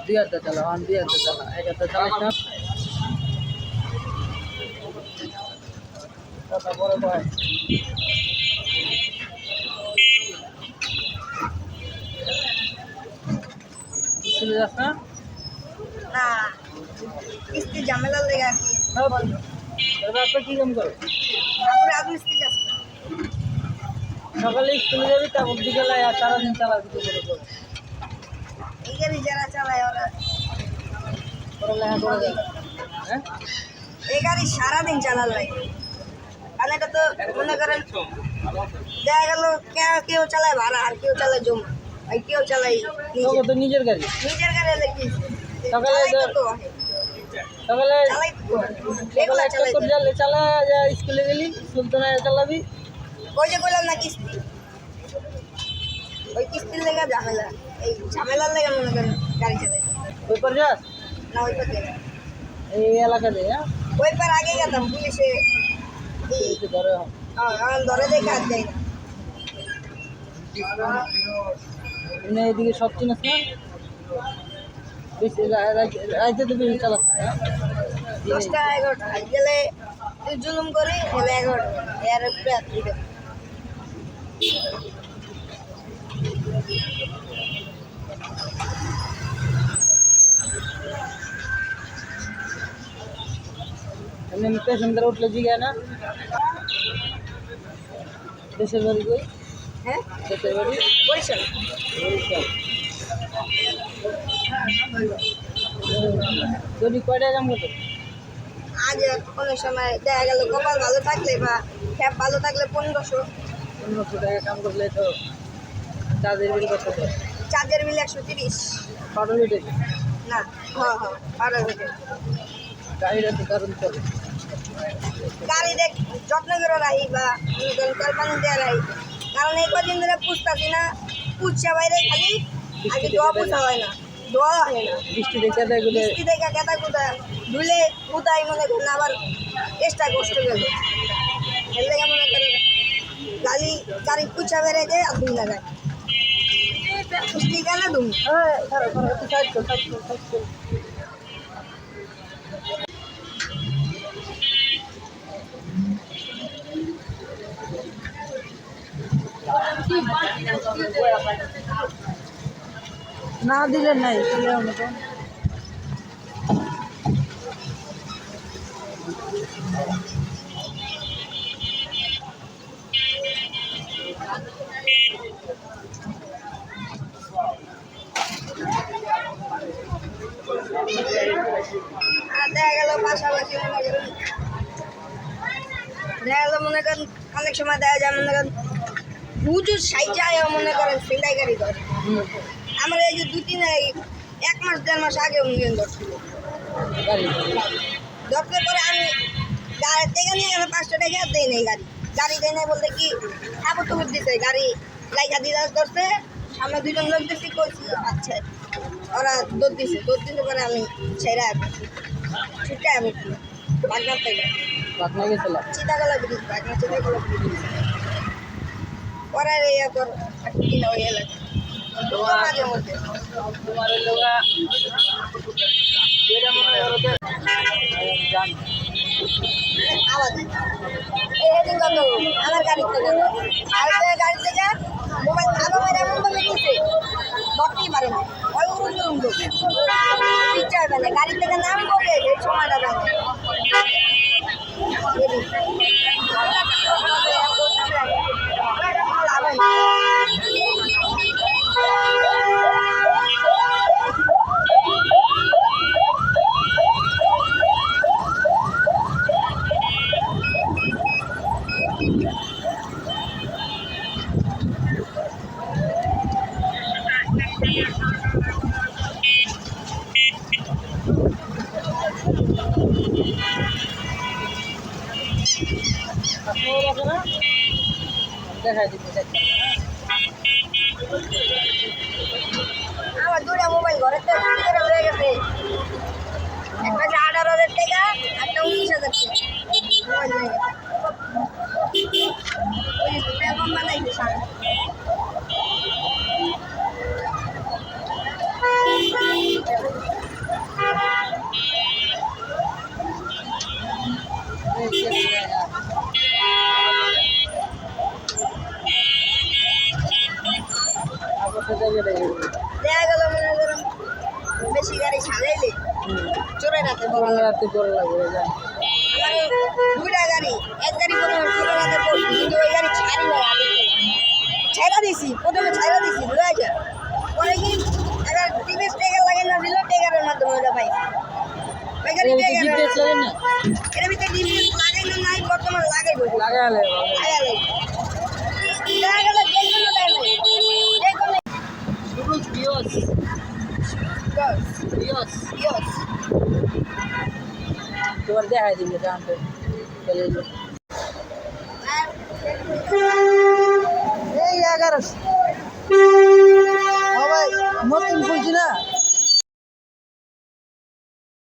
दिया था चला हाँ दिया था चला एक तो चला कथा बड़े भाई चले जाता ना किसकी झमेला लेगा कि हाँ बंद तब आप की कम करो আমরা আগে স্কুলে যাচ্ছি সকালে স্কুলে যাবি তারপর বিকেলে আর সারাদিন চালাবি তো করে এই গাড়ি যারা চালায় ওরা পড়ালেখা করে যাবে হ্যাঁ এই গাড়ি সারাদিন চালার লাগে কারণ এটা তো মনে করেন দেখা গেল কেউ চালায় ভাড়া আর কেউ চালায় জমা আর কেউ চালায় তোকে তো নিজের গাড়ি হলে কি সকালে সকালে রেগুলার চালাই চালা যা স্কুলে গেলি সুলতানায় চালাবি ওই যে বললাম না কিস্তি ওই কিস্তির লেগে ঝামেলা এই ঝামেলার লেগে মনে করেন গাড়ি চালাই ওই পর যাস না ওই পথে এই এলাকাতে হ্যাঁ ওই পার আগে গেতাম পুলিশে ধরে ধরে দেখে আর যাই না এদিকে সব চিনিস না বেশি রাইতে তো বেশি চালাস 10টা 11টা গেলে জুলুম করি হলে 11টা এর উপরে এমনি প্যাসেঞ্জার উঠলে জিগায় না দেশের বাড়ি কই হ্যাঁ দেশের বাড়ি বরিশাল যদি কয়টা কাম করতো আজ অনেক সময় দেখা গেল কপাল ভালো থাকলে বা ক্যাব ভালো থাকলে 1500 টাকা কাম করলে তো চার্জের বিল কত তো চার্জের বিল 130 পাটল উঠে না হ্যাঁ হ্যাঁ পারো গাড়িটা তো কারণ চলে গাড়ি দেখ যত্ন করে রাখি বা কল্পনা দিয়ে রাখি কারণ এই কদিন ধরে পুষতাছি না পুষছে বাইরে খালি আগে দোয়া পুষা হয় না দোয়া হয় না বৃষ্টি দেখে এগুলো বৃষ্টি দেখে কেতা কুদা ধুলে কুদাই মনে করেন আবার এক্সট্রা কষ্ট গেল এর লেগে মনে করেন গাড়ি পুষা বেড়ে যায় আর দুই লাগায় বৃষ্টি গেলে দুম না দিলে নাই মতো আর দেখা গেল পাশাপাশি দেখা গেল মনে করেন অনেক সময় দেখা যায় মনে করেন প্রচুর সাইজায় মনে করেন সেলাই গাড়ি ধরে আমার এই যে 1 মাস 1.5 মাস আগে উনি ধরছিল ধরতে পরে আমি গাড়ি থেকে নিয়ে গেলে 500 টাকা দেয় নাই গাড়ি দেয় নাই বলতে কি আবার তুমি দিতে গাড়ি লাইকা দিয়ে ধরছে সামনে 2জন লোক দেখছি করছি আচ্ছা ওরা দৌড় দিছে পরে আমি ছেড়ে ছুটে আমি বাগনার থেকে পাটনা গেছিল চিতাগলা ব্রিজ বাগনা চিতাগলা ব্রিজ পরে এরপর কিনা ওই এলাকা মাঝে মধ্যে তোমার লোকা যেটা মনে করো জান আওয়াজ এই কত আমার গাড়ি থেকে আর গাড়ি থেকে মোবাইল আগে মেরে এমন ভাবে দিচ্ছে বকটি মারে না ওই উড়ুন পিচার বেলে গাড়ি থেকে নাম করে এই সময়টা বেলে দেখা দিতে আমার দুটা মোবাইল ঘরে তো হয়ে গেছে একটা 18,000 টাকা একটা 19,000 টাকা সামনে দেখা গেল মনে করুন বেশি গাড়ি সারাইলে চোরে রাতে বড় রাতে বড় লাগবে যা আমার দুইটা গাড়ি এক গাড়ি করে চোরে রাতে পড়ছি কিন্তু ওই গাড়ি ছাড়ি না আগে ছাইরা দিছি প্রথমে ছাইরা দিছি বুঝা যায় পরে কি এবার টিভিএস টেকার লাগে না দিল টেকারের মাধ্যমে ওটা পাই ওই গাড়ি টেকার জিপিএস লাগে না এর ভিতরে টিভিএস লাগাই না নাই বর্তমান লাগাই বসে লাগালে লাগাই দেখা গেল যে কোনো টাইম যে কোনো বিয়স বাস বিয়স ইয়স তোমার দেখাই দিবে জানতে চলে